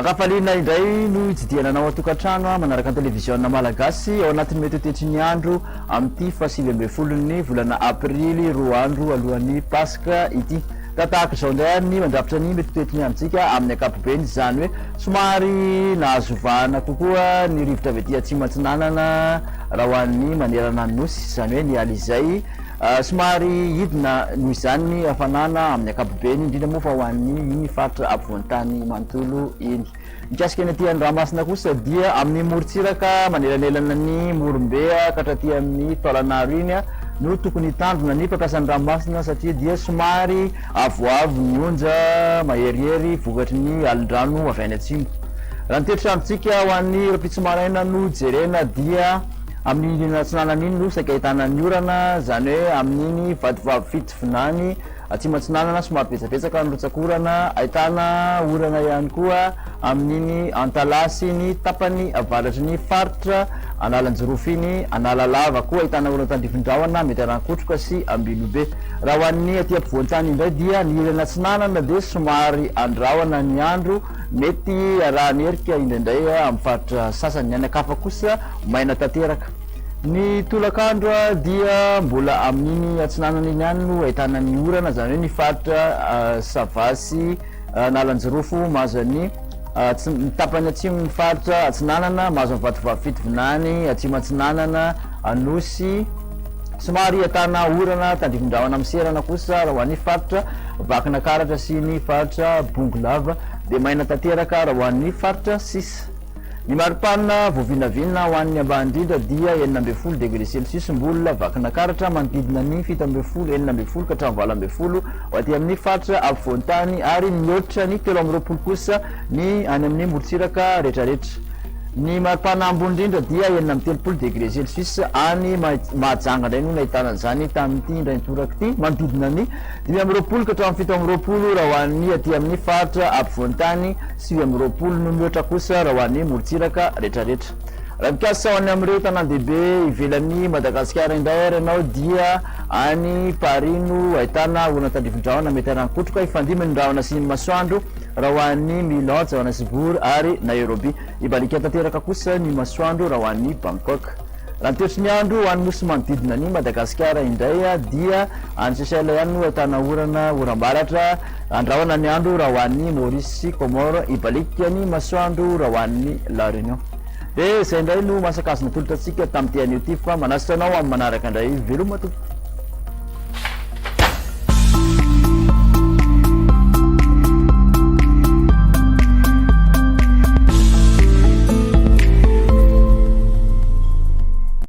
Akafaliana indray no ijidiananao atokantrano manaraka ny televiziona malagasy ao anatin'ny mety tetry ny andro amin'ity fasilembefolony volana aprily roa andro alohan'ny paska ity tatahaka izao indray ny mandrafitra ny mety tetry ny amintsika amin'ny ankapobeny zany hoe somary nahazovana kokoa ny rivotra avy aty atsimo atsinanana raha ho an'ny manerana nosy zany hoe ny ala izay somary hidina noho izany ny hafanana amin'ny ankapobeny indrindra moa fa ho an'ny iny faritra ampovoan-tany manontolo iny mikasika ny aty Andriamasina kosa dia amin'ny morontsiraka manelanelana ny Morombea katraty amin'ny Taolanaro iny no tokony hitandrona ny mpampiasan'ny ranomasina satria dia somary avoavo ny onja maherihery vokatry ny alin-drano avy any atsimo raha ny toetrandrontsika ho an'ny rapitso maraina no jerena dia amin'ny atsinanana iny no saika ahitana ny orana zany hoe amin'iny vadivavy fitovinany atsimo atsinanana somary betsabetsaka nirotsakorana ahitana orana ihany koa amin'iny antalasy ny tapany avalatry ny faritra analanjirofo iny analalava koa ahitana orana tandrivindraona mety arankotroka sy ambilobe raha ho an'ny aty ampovoan-tany indray dia ny ilana atsinanana dia somary andraona ny andro mety raha nyerika indraindray amin'ny faritra sasany ny anakafa kosa maina tanteraka ny tolakandro dia mbola amin'iny atsinanana iny ihany no ahitana ny orana zany hoe ny faritra Savasy analanjirofo mahazo ny tapany atsimo ny faritra atsinanana mahazo ny vatovavy fitovinany atsimo atsinanana anosy somary ahitana orana tandrivindraona miserana kosa raha ho an'ny faritra vakina karatra sy ny faritra bongolava dia maina tanteraka raha ho an'ny faritra sisa ny maripanina voavinavinina ho an'ny ambany-drindra dia 12 degré celsius mbola vakina karatra manodidina ny 17 ka hatramin'ny 20 ho aty amin'ny faritra ampovoan-tany ary mihoatra ny 13 kosa ny any amin'ny morontsiraka rehetrarehetra ny maripana ambony-drindra dia 13 degré celsius any mahajanga indray no nahitana an'izany tamin'ity indray nitoraka ity manodidina ny 20 ka hatramin'ny 17 raha ho an'ny aty amin'ny faritra ampovoan-tany sy 20 no mihoatra kosa raha ho an'ny morontsiraka rehetrarehetra raha mikasa ho any amin'ireo tanan-dehibe ivelan'ny Madagasikara indray ary ianao dia any Paris no ahitana orana tandrivindraona mety arankotroka ifandimany ny rahona sy ny masoandro raha ho an'ny Milan, Johannesburg ary Nairobi ibalika tanteraka kosa ny masoandro raha ho an'ny Bangkok raha ny toetry ny andro ho an'ny nosy manodidina ny Madagasikara indray dia any Seychelles ihany no ahitana orana oram-baratra andrahona ny andro raha ho an'ny Maurice sy Comore ibalika ny masoandro raha ho an'ny La Réunion dia izay indray no masakazona tolotra antsika tamin'ity anio ity fa manasitra anao amin'ny manaraka indray veloma tompoko